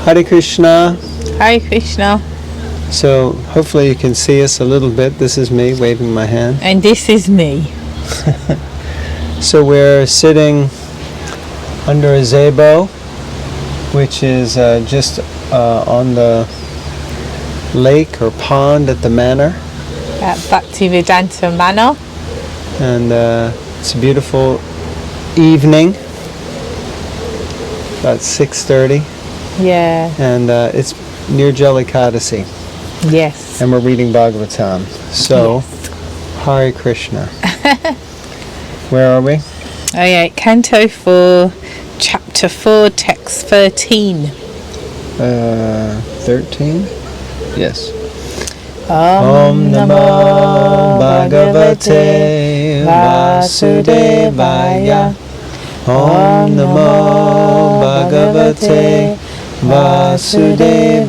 Hare Krishna. Hare Krishna. So hopefully you can see us a little bit. This is me waving my hand. And this is me. So we're sitting under a zebo, which is just on the lake or pond at the manor. At Bhaktivedanta Manor. And it's a beautiful evening, about 6:30. Yeah. And it's near Jalakadasi. Yes. And we're reading Bhagavatam. So, yes. Hare Krishna. Where are we? Oh yeah, Canto 4, Chapter 4, Text 13. 13? Yes. Om Namo Bhagavate Vasudevaya. Om Namo Bhagavate Vasudevaya.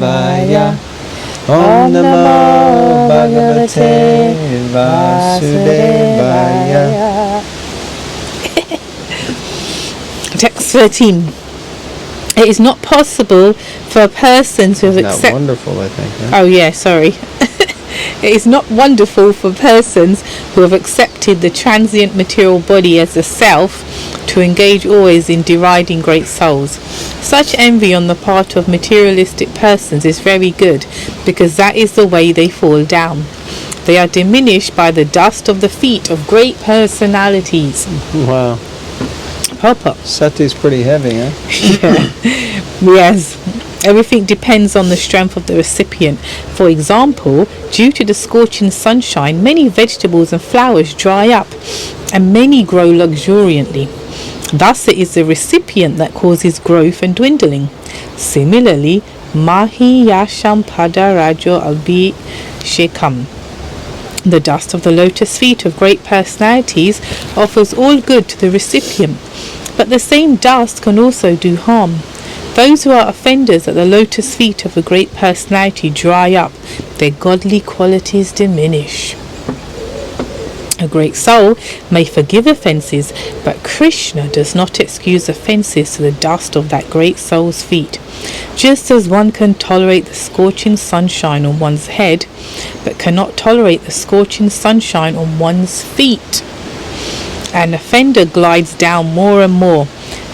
Om Namo Bhagavate Vasudevaya. Text 13. It is not possible for a person to have accepted... Wonderful, I think. Yeah? Oh yeah, sorry. It is not wonderful for persons who have accepted the transient material body as a self to engage always in deriding great souls. Such envy on the part of materialistic persons is very good, because that is the way they fall down. They are diminished by the dust of the feet of great personalities. Wow. Papa. Sati's pretty heavy, huh? Yeah. Yes. Everything depends on the strength of the recipient. For example, due to the scorching sunshine, many vegetables and flowers dry up, and many grow luxuriantly. Thus it is the recipient that causes growth and dwindling. Similarly, Mahi Yasham Pada Rajo Albi Shekam. The dust of the lotus feet of great personalities offers all good to the recipient, but the same dust can also do harm. Those who are offenders at the lotus feet of a great personality dry up, their godly qualities diminish. A great soul may forgive offences, but Krishna does not excuse offences to the dust of that great soul's feet. Just as one can tolerate the scorching sunshine on one's head, but cannot tolerate the scorching sunshine on one's feet. An offender glides down more and more.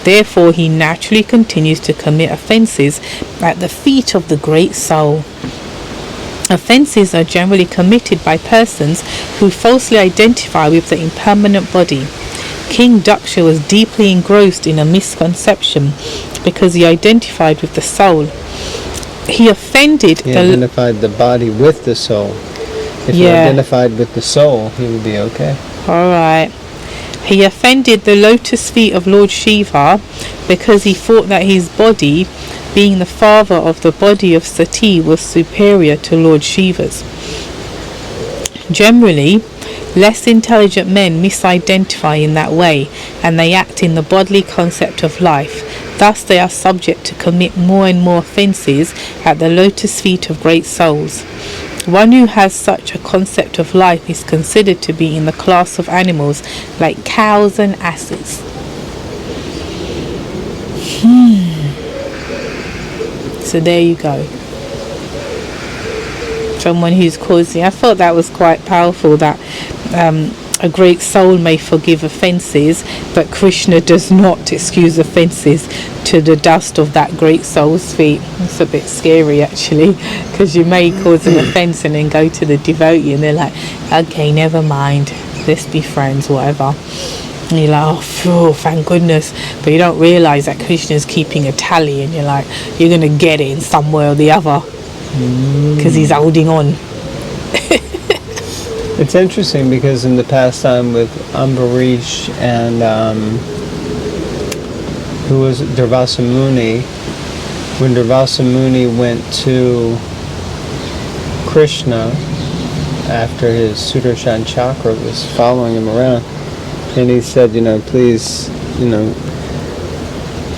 Therefore, he naturally continues to commit offences at the feet of the great soul. Offences are generally committed by persons who falsely identify with the impermanent body. King Daksha was deeply engrossed in a misconception because he identified with the soul. He identified the body with the soul. If he identified with the soul, he would be okay. Alright. He offended the lotus feet of Lord Shiva because he thought that his body, being the father of the body of Sati, was superior to Lord Shiva's. Generally, less intelligent men misidentify in that way, and they act in the bodily concept of life. Thus they are subject to commit more and more offences at the lotus feet of great souls. One who has such a concept of life is considered to be in the class of animals like cows and asses. So there you go. Someone who's causing... I thought that was quite powerful, that a great soul may forgive offences, but Krishna does not excuse offences to the dust of that great soul's feet. It's a bit scary actually, because you may cause an offence and then go to the devotee and they're like, okay, never mind, let's be friends, whatever. And you're like, oh, thank goodness. But you don't realise that Krishna's keeping a tally, and you're like, you're going to get it in some way or the other, because he's holding on. It's interesting because in the past time with Ambarish and who was Durvasa Muni, when Durvasa Muni went to Krishna after his Sudarshan chakra was following him around, and he said, please,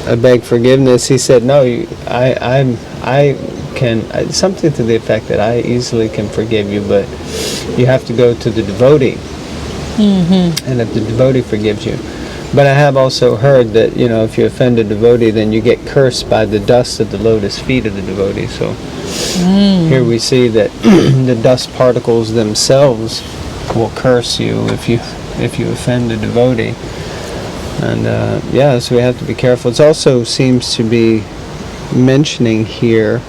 I beg forgiveness. He said, no, I can, something to the effect that I easily can forgive you, but you have to go to the devotee. And if the devotee forgives you. But I have also heard that, if you offend a devotee, then you get cursed by the dust of the lotus feet of the devotee. So here we see that the dust particles themselves will curse you if you offend a devotee. And so we have to be careful. It also seems to be mentioning here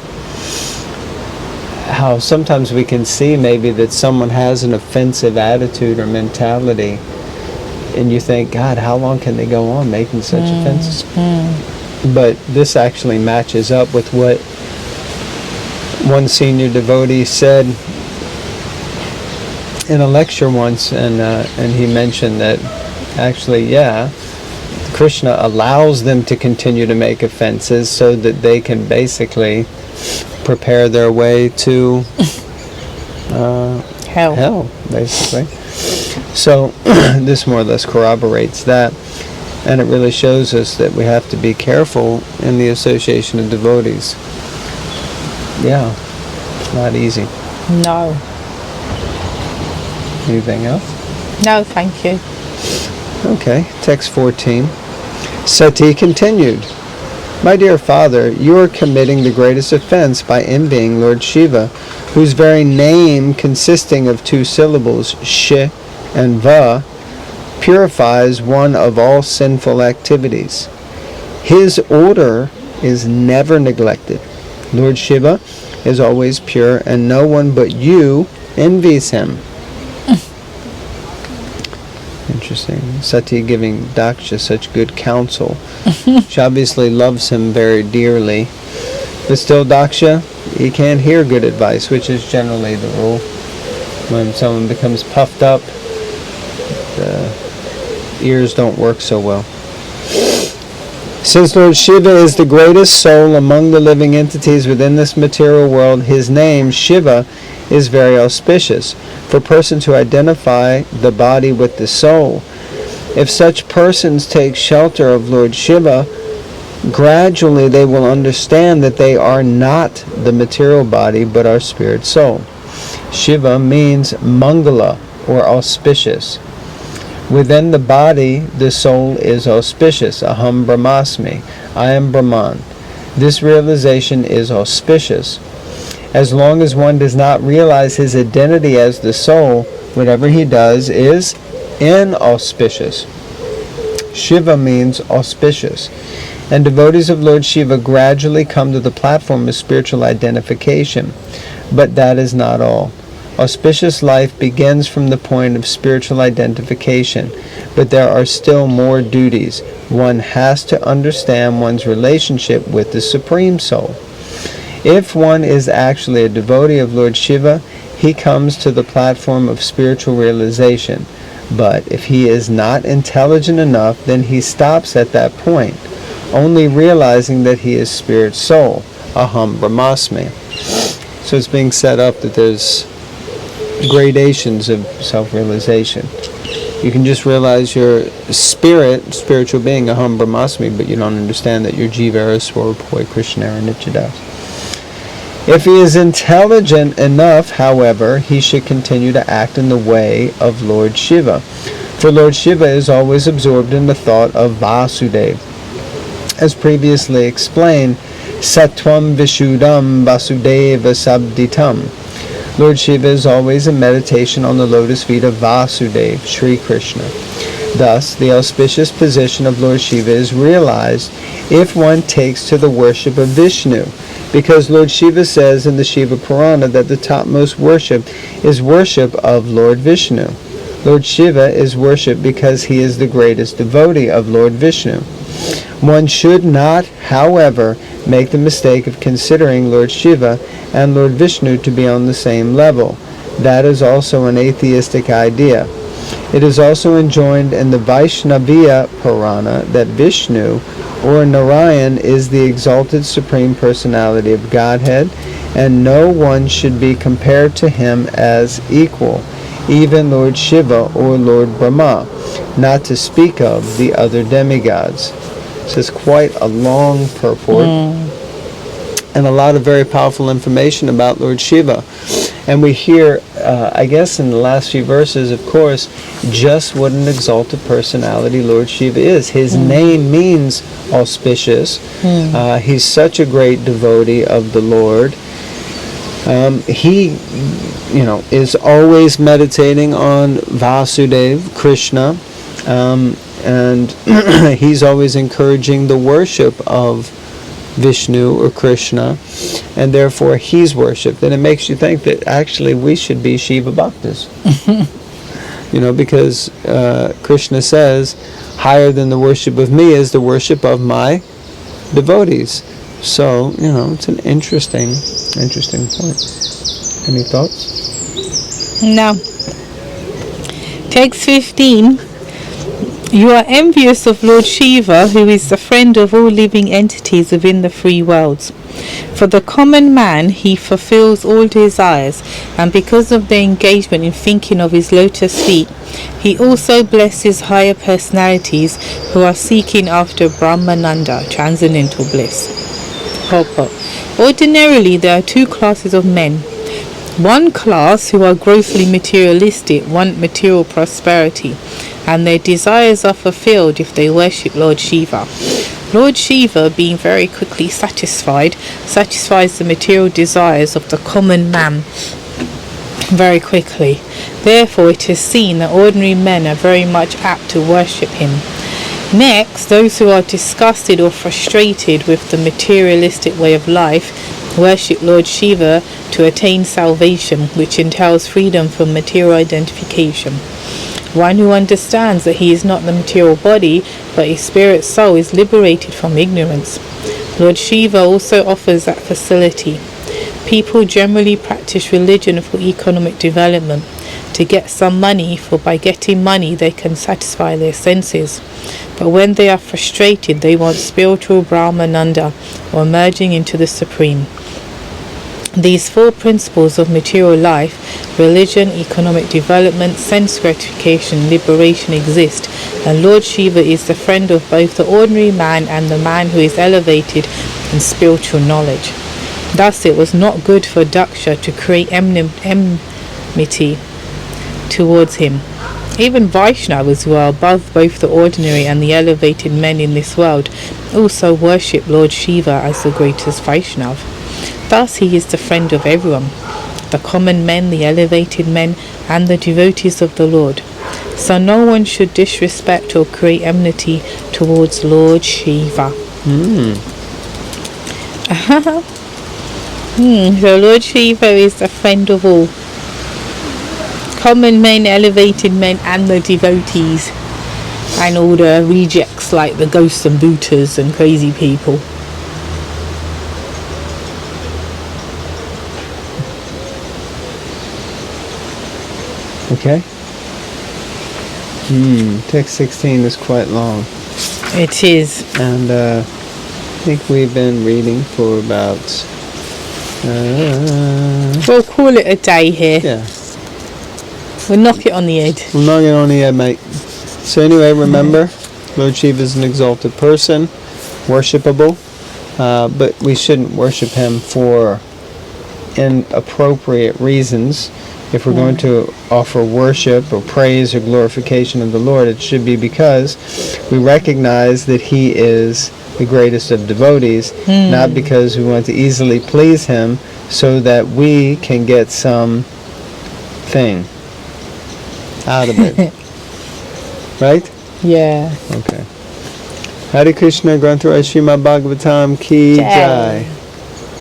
how sometimes we can see maybe that someone has an offensive attitude or mentality, and you think, God, how long can they go on making such offenses? But this actually matches up with what one senior devotee said in a lecture once, and he mentioned that actually, Krishna allows them to continue to make offenses so that they can basically prepare their way to hell, basically. So this more or less corroborates that, and it really shows us that we have to be careful in the association of devotees. Yeah, it's not easy. No. Anything else? No, thank you. Okay, text 14. Sati continued, My dear father, you are committing the greatest offense by envying Lord Shiva, whose very name, consisting of two syllables, Shi and Va, purifies one of all sinful activities. His order is never neglected. Lord Shiva is always pure, and no one but you envies him. Interesting. Sati giving Daksha such good counsel. She obviously loves him very dearly. But still, Daksha, he can't hear good advice, which is generally the rule. When someone becomes puffed up, the ears don't work so well. Since Lord Shiva is the greatest soul among the living entities within this material world, his name, Shiva, is very auspicious for persons who identify the body with the soul. If such persons take shelter of Lord Shiva, gradually they will understand that they are not the material body but our spirit soul. Shiva means Mangala, or auspicious. Within the body, the soul is auspicious. Aham Brahmasmi. I am Brahman. This realization is auspicious. As long as one does not realize his identity as the soul, whatever he does is inauspicious. Shiva means auspicious. And devotees of Lord Shiva gradually come to the platform of spiritual identification. But that is not all. Auspicious life begins from the point of spiritual identification, but there are still more duties. One has to understand one's relationship with the Supreme Soul. If one is actually a devotee of Lord Shiva, he comes to the platform of spiritual realization. But if he is not intelligent enough, then he stops at that point, only realizing that he is spirit soul, Aham Brahmasmi. So it's being set up that there's gradations of self-realization. You can just realize your spiritual being, Aham Brahmasmi, but you don't understand that you're Jivara Swarupoi Krishnara Nityadas. If he is intelligent enough, however, he should continue to act in the way of Lord Shiva. For Lord Shiva is always absorbed in the thought of Vasudeva. As previously explained, Sattvam Vishuddham Vasudeva Sabditam. Lord Shiva is always in meditation on the lotus feet of Vasudeva, Sri Krishna. Thus, the auspicious position of Lord Shiva is realized if one takes to the worship of Vishnu, because Lord Shiva says in the Shiva Purana that the topmost worship is worship of Lord Vishnu. Lord Shiva is worshipped because he is the greatest devotee of Lord Vishnu. One should not, however, make the mistake of considering Lord Shiva and Lord Vishnu to be on the same level. That is also an atheistic idea. It is also enjoined in the Vaishnaviya Purana that Vishnu, or Narayan, is the exalted Supreme Personality of Godhead, and no one should be compared to him as equal, even Lord Shiva or Lord Brahma, not to speak of the other demigods. This is quite a long purport, and a lot of very powerful information about Lord Shiva. And we hear, I guess in the last few verses, of course, just what an exalted personality Lord Shiva is. His name means auspicious. He's such a great devotee of the Lord. He, is always meditating on Vasudeva, Krishna, and he's always encouraging the worship of Vishnu or Krishna, and therefore he's worshipped. And it makes you think that actually we should be Shiva Bhaktas. Because Krishna says, higher than the worship of me is the worship of my devotees. So, it's an interesting point. Any thoughts? Now, text 15. You are envious of Lord Shiva, who is the friend of all living entities within the three worlds. For the common man, he fulfills all desires, and because of their engagement in thinking of his lotus feet, he also blesses higher personalities who are seeking after Brahmananda, transcendental bliss. Purport. Ordinarily, there are two classes of men. One class, who are grossly materialistic, want material prosperity, and their desires are fulfilled if they worship Lord Shiva. Lord Shiva, being very quickly satisfies the material desires of the common man very quickly. Therefore, it is seen that ordinary men are very much apt to worship him. Next, those who are disgusted or frustrated with the materialistic way of life worship Lord Shiva to attain salvation, which entails freedom from material identification. One who understands that he is not the material body, but his spirit soul is liberated from ignorance. Lord Shiva also offers that facility. People generally practice religion for economic development, to get some money, for by getting money they can satisfy their senses. But when they are frustrated, they want spiritual Brahmananda, or merging into the Supreme. These four principles of material life, religion, economic development, sense gratification, liberation, exist, and Lord Shiva is the friend of both the ordinary man and the man who is elevated in spiritual knowledge. Thus it was not good for Daksha to create enmity towards him. Even Vaishnavas, who are above both the ordinary and the elevated men in this world, also worship Lord Shiva as the greatest Vaishnav. Thus he is the friend of everyone, the common men, the elevated men, and the devotees of the Lord. So no one should disrespect or create enmity towards Lord Shiva. So Lord Shiva is the friend of all. Common men, elevated men, and the devotees. And all the rejects like the ghosts and bhutas and crazy people. Okay. Text 16 is quite long. It is. And I think we've been reading for about... we'll call it a day here. Yeah. We'll knock it on the head. We'll knock it on the head, mate. So anyway, remember, Lord Shiva is an exalted person, worshipable, but we shouldn't worship him for inappropriate reasons. If we're going to offer worship or praise or glorification of the Lord, it should be because we recognize that he is the greatest of devotees, not because we want to easily please him so that we can get some thing out of it. Right? Yeah. Okay. Hare Krishna, Granth Srimad Bhagavatam Ki Jai.